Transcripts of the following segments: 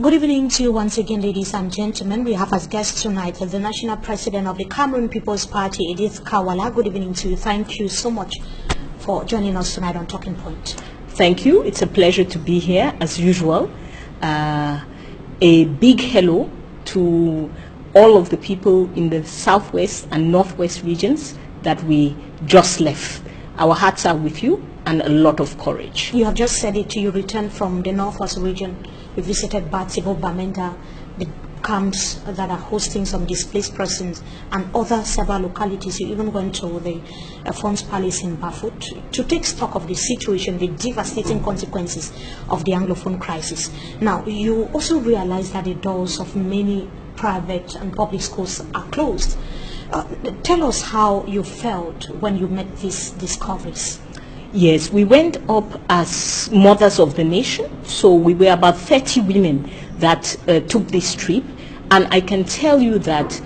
Good evening to you once again, ladies and gentlemen. We have as guest tonight the National President of the Cameroon People's Party, Edith Walla. Good evening to you. Thank you so much for joining us tonight on Talking Point. Thank you. It's a pleasure to be here as usual. A big hello to all of the people in the southwest and northwest regions that we just left. Our hearts are with you and a lot of courage. You have just said it. You returned from the northwest region. You visited Batibo, Bamenda, the camps that are hosting some displaced persons and other several localities. You even went to the Fons Palace in Bafut to take stock of the situation, the devastating consequences of the Anglophone crisis. Now, you also realize that the doors of many private and public schools are closed. Tell us how you felt when you met these discoveries. Yes, we went up as mothers of the nation. So we were about 30 women that took this trip. And I can tell you that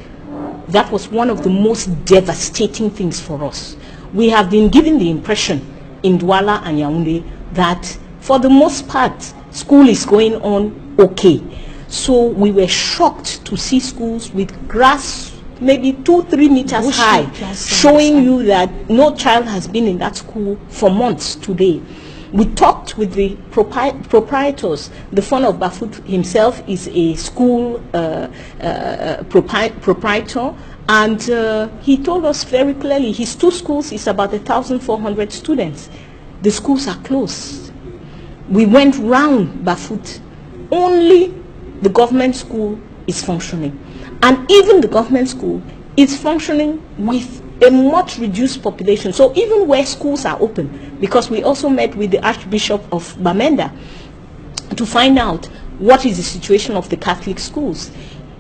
that was one of the most devastating things for us. We have been given the impression in Douala and Yaoundé that for the most part, school is going on okay. So we were shocked to see schools with grass maybe 2-3 meters high, showing you that no child has been in that school for months today. We talked with the proprietors. The Fon of Bafut himself is a school proprietor, and he told us very clearly his two schools is about 1,400 students. The schools are closed. We went round Bafut. Only the government school is functioning. And even the government school is functioning with a much reduced population. So even where schools are open, because we also met with the Archbishop of Bamenda to find out what is the situation of the Catholic schools.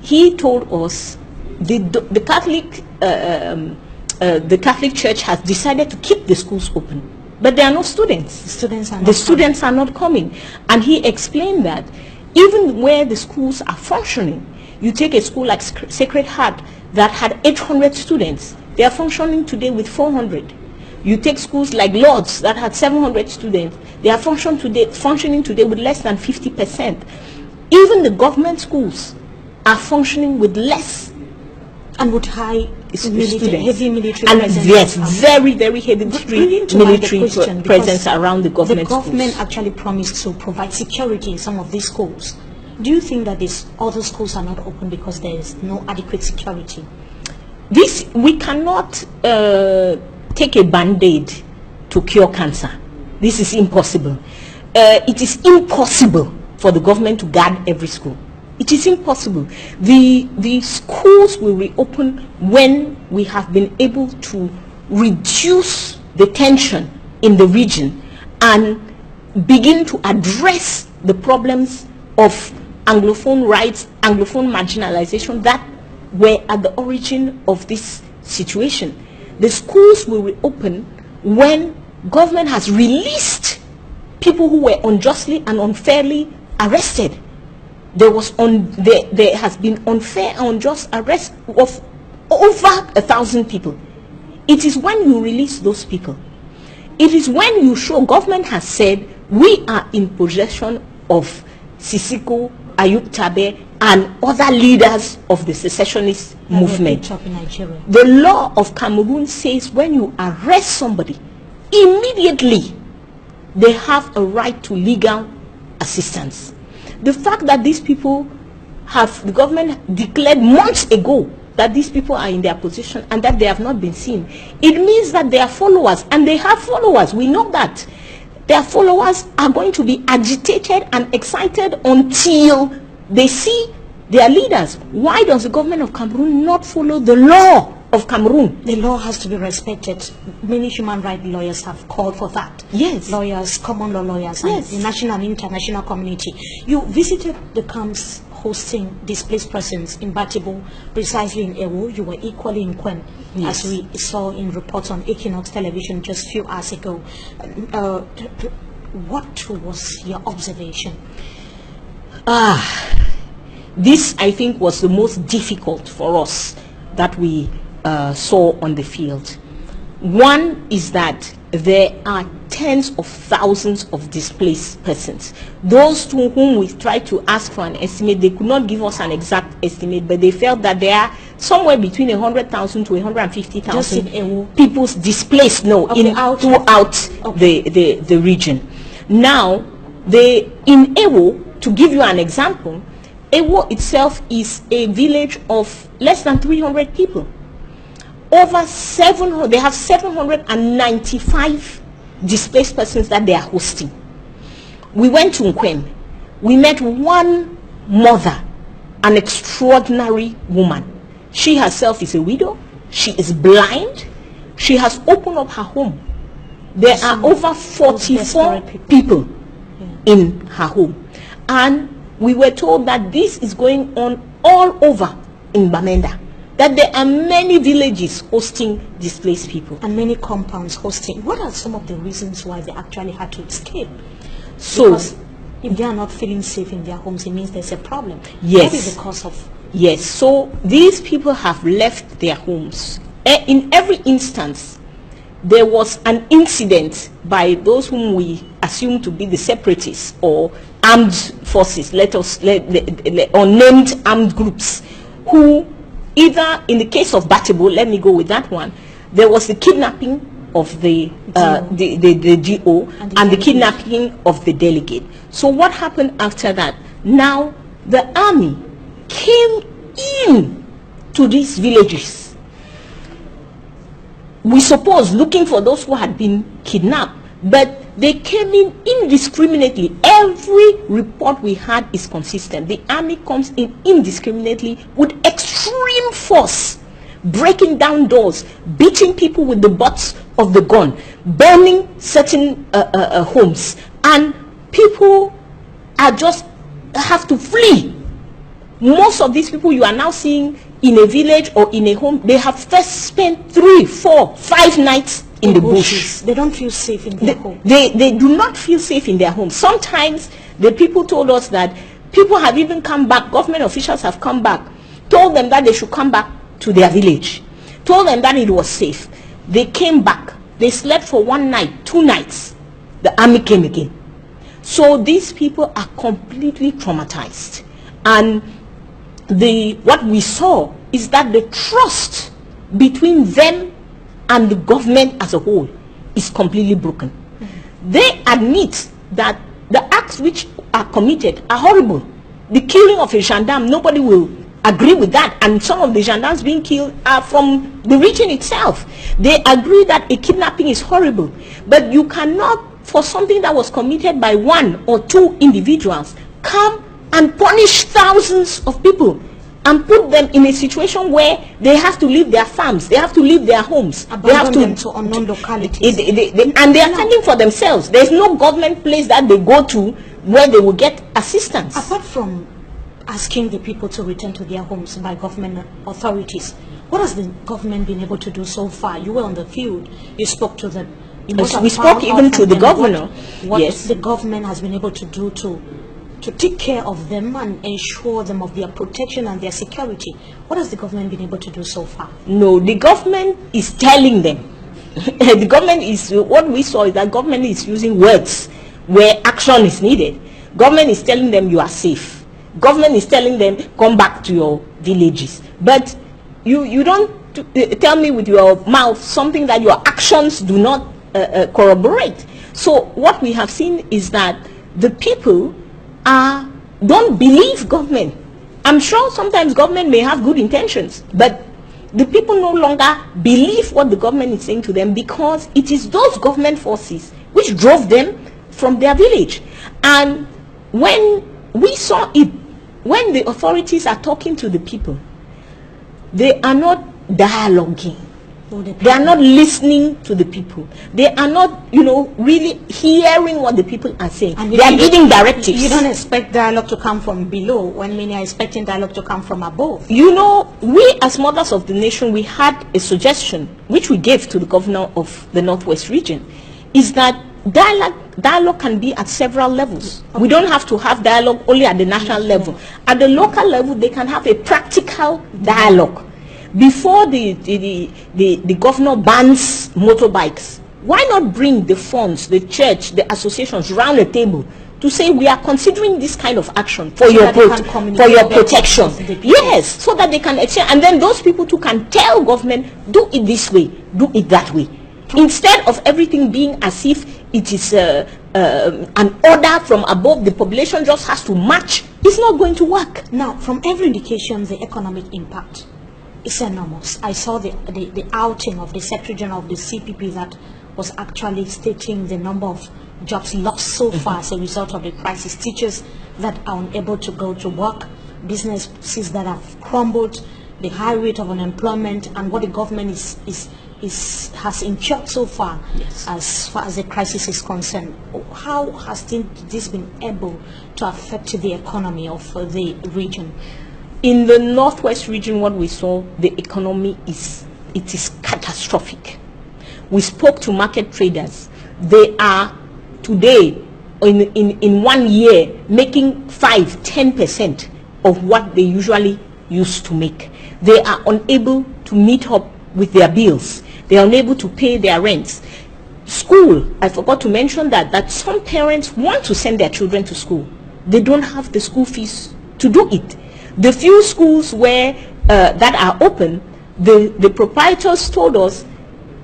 He told us the Catholic Church has decided to keep the schools open, but there are no students. The students are not coming. And he explained that even where the schools are functioning, you take a school like Sacred Heart that had 800 students. They are functioning today with 400. You take schools like Lords that had 700 students. They are functioning today with less than 50%. Even the government schools are functioning with less. And with high heavy military and presence. Yes, very, very heavy military presence around the government schools. The government actually promised to provide security in some of these schools. Do you think that these other schools are not open because there is no adequate security? We cannot take a band-aid to cure cancer. This is impossible. It is impossible for the government to guard every school. It is impossible. The schools will reopen when we have been able to reduce the tension in the region and begin to address the problems of Anglophone rights, Anglophone marginalization that were at the origin of this situation. The schools will reopen when government has released people who were unjustly and unfairly arrested. There has been unfair and unjust arrest of over 1,000 people. It is when you release those people. It is when you show government has said we are in possession of Sisiko, Ayub Tabe, and other leaders of the secessionist movement. The law of Cameroon says when you arrest somebody, immediately they have a right to legal assistance. The fact that these people the government declared months ago that these people are in their position and that they have not been seen, it means that they are followers, and they have followers. We know that. Their followers are going to be agitated and excited until they see their leaders. Why does the government of Cameroon not follow the law of Cameroon? The law has to be respected. Many human rights lawyers have called for that. Yes. Lawyers, common law lawyers, yes, and the national and international community. You visited the camps hosting displaced persons in Batibo, precisely in Ewo. You were equally in Kwen, yes, as we saw in reports on Equinox television just a few hours ago. What was your observation? This, I think, was the most difficult for us that we saw on the field. One is that there are tens of thousands of displaced persons. Those to whom we tried to ask for an estimate, they could not give us an exact estimate, but they felt that there are somewhere between 100,000 to 150,000 people displaced throughout the region. Now, in Ewo, to give you an example, Ewo itself is a village of less than 300 people. Over 700, they have 795 displaced persons that they are hosting. We went to Nkwem. We met one mother, an extraordinary woman. She herself is a widow. She is blind. She has opened up her home. There are over 44 people in her home. And we were told that this is going on all over in Bamenda, that there are many villages hosting displaced people. And many compounds hosting. What are some of the reasons why they actually had to escape? So, because if they are not feeling safe in their homes, it means there's a problem. Yes. What is the cause of? Yes, so these people have left their homes. In every instance, there was an incident by those whom we assume to be the separatists or armed forces, or named armed groups, who either, in the case of Batebo, let me go with that one, there was the kidnapping of the GO and the kidnapping of the delegate. So what happened after that? Now the army came in to these villages, we suppose looking for those who had been kidnapped, but they came in indiscriminately. Every report we had is consistent. The army comes in indiscriminately with extreme force, breaking down doors, beating people with the butts of the gun, burning certain homes, and people are just have to flee. Most of these people you are now seeing in a village or in a home, they have first spent 3, 4, 5 nights in the bush. They don't feel safe in their home. They do not feel safe in their home. Sometimes the people told us that people have even come back, government officials have come back, told them that they should come back to their village, told them that it was safe. They came back. They slept for 1 night, 2 nights. The army came again. So these people are completely traumatized. And what we saw is that the trust between them and the government as a whole is completely broken. They admit that the acts which are committed are horrible. The killing of a gendarme, nobody will agree with that, and some of the gendarmes being killed are from the region itself. They agree that a kidnapping is horrible, but you cannot, for something that was committed by 1 or 2 individuals, come and punish thousands of people and put them in a situation where they have to leave their farms, they have to leave their homes, they have them to unknown localities, and they are fending for themselves. There's no government place that they go to where they will get assistance. Apart from asking the people to return to their homes by government authorities, what has the government been able to do so far? You were on the field, you spoke to them. We spoke even to the governor. What yes. the government has been able to do to take care of them and ensure them of their protection and their security. What has the government been able to do so far? No, the government is telling them. The government is, what we saw is that government is using words where action is needed. Government is telling them you are safe. Government is telling them come back to your villages. But you don't tell me with your mouth something that your actions do not corroborate. So what we have seen is that the people don't believe government. I'm sure sometimes government may have good intentions, but the people no longer believe what the government is saying to them, because it is those government forces which drove them from their village. And when we saw it, when the authorities are talking to the people, they are not dialoguing. They are not listening to the people. They are not, really hearing what the people are saying. And they are giving directives. You don't expect dialogue to come from below when many are expecting dialogue to come from above. We as mothers of the nation, we had a suggestion which we gave to the governor of the Northwest region, is that dialogue can be at several levels. Okay. We don't have to have dialogue only at the national level. At the local level, they can have a practical dialogue. Before the governor bans motorbikes, Why not bring the funds, the church, the associations round the table to say we are considering this kind of action for your protection? Yes, so that they can exchange, and then those people too can tell government, do it this way, do it that way, instead of everything being as if it is an order from above. The population just has to match. It's not going to work. Now, from every indication, the economic impact is enormous. I saw the outing of the Secretary General of the CPP that was actually stating the number of jobs lost so far as a result of the crisis. Teachers that are unable to go to work, businesses that have crumbled, the high rate of unemployment, and what the government has ensured so far, as the crisis is concerned. How has this been able to affect the economy of the region? In the northwest region, what we saw, the economy is catastrophic. We spoke to market traders. They are today, in 1 year, making 5–10% of what they usually used to make. They are unable to meet up with their bills. They are unable to pay their rents. School, I forgot to mention that some parents want to send their children to school. They don't have the school fees to do it. The few schools where that are open, the proprietors told us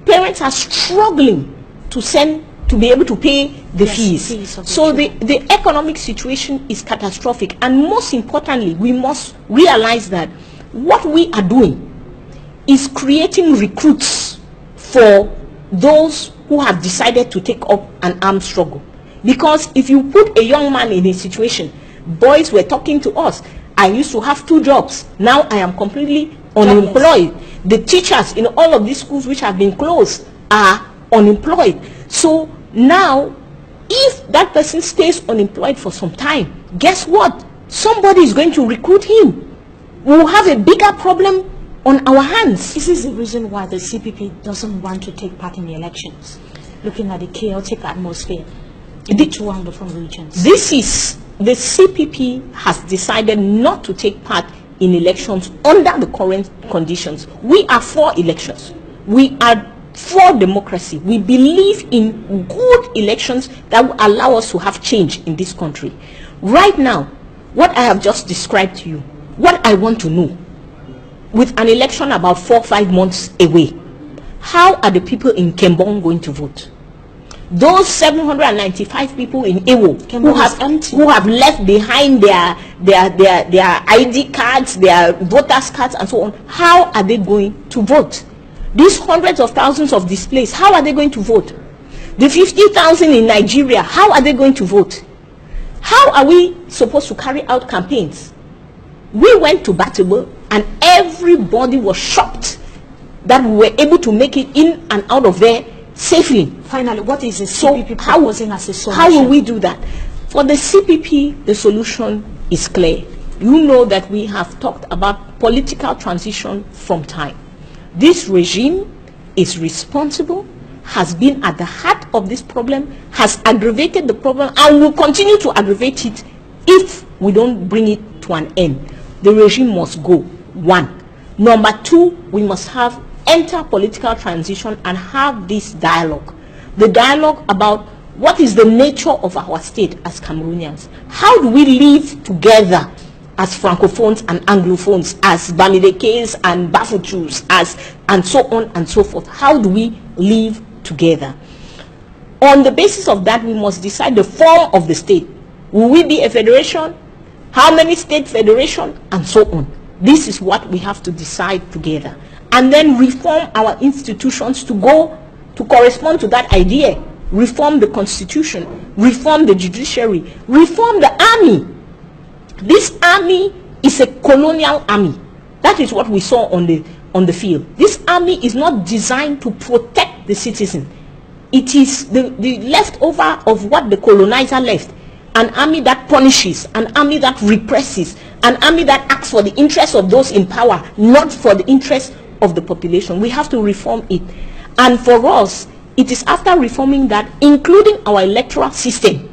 parents are struggling to be able to pay the fees. So the economic situation is catastrophic, and most importantly, we must realize that what we are doing is creating recruits for those who have decided to take up an armed struggle. Because if you put a young man in a situation, boys were talking to us, I used to have 2 jobs, now I am completely unemployed. The teachers in all of these schools which have been closed are unemployed. So now, if that person stays unemployed for some time, guess what? Somebody is going to recruit him. We will have a bigger problem on our hands. This is the reason why the CPP doesn't want to take part in the elections, looking at the chaotic atmosphere in the 2 different regions. This is, the CPP has decided not to take part in elections under the current conditions. We are for elections. We are for democracy. We believe in good elections that will allow us to have change in this country. Right now, what I have just described to you, what I want to know, with an election about 4 or 5 months away, how are the people in Cameroon going to vote? Those 795 people in Ewo who have left behind their ID cards, their voters cards and so on, how are they going to vote? These hundreds of thousands of displaced, how are they going to vote? The 50,000 in Nigeria, how are they going to vote? How are we supposed to carry out campaigns? We went to Batable and everybody was shocked that we were able to make it in and out of there safely. Finally, what is the CPP proposing as a solution? How will we do that? For the CPP, the solution is clear. You know that we have talked about political transition from time. This regime is responsible, has been at the heart of this problem, has aggravated the problem, and will continue to aggravate it if we don't bring it to an end. The regime must go, 1. Number 2, we must enter political transition and have this dialogue. The dialogue about what is the nature of our state as Cameroonians. How do we live together as Francophones and Anglophones, as Bamidekes and Bafuchus, and so on and so forth? How do we live together? On the basis of that, we must decide the form of the state. Will we be a federation? How many state federation? And so on. This is what we have to decide together. And then reform our institutions to correspond to that idea. Reform the constitution, reform the judiciary, reform the army. This army is a colonial army. That is what we saw on the field. This army is not designed to protect the citizen. It is the leftover of what the colonizer left. An army that punishes, an army that represses, an army that acts for the interests of those in power, not for the interests of the population. We have to reform it. And for us, it is after reforming that, including our electoral system,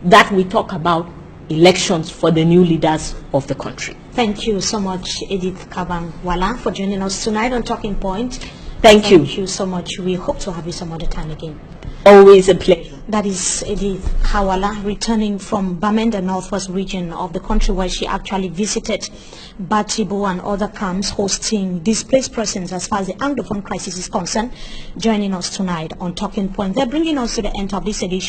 that we talk about elections for the new leaders of the country. Thank you so much, Edith Walla, for joining us tonight on Talking Point. Thank you. Thank you so much. We hope to have you some other time again. Always a pleasure. That is Edith Walla, returning from Bamenda, northwest region of the country, where she actually visited Batibo and other camps hosting displaced persons as far as the Anglophone crisis is concerned, joining us tonight on Talking Point. They're bringing us to the end of this edition.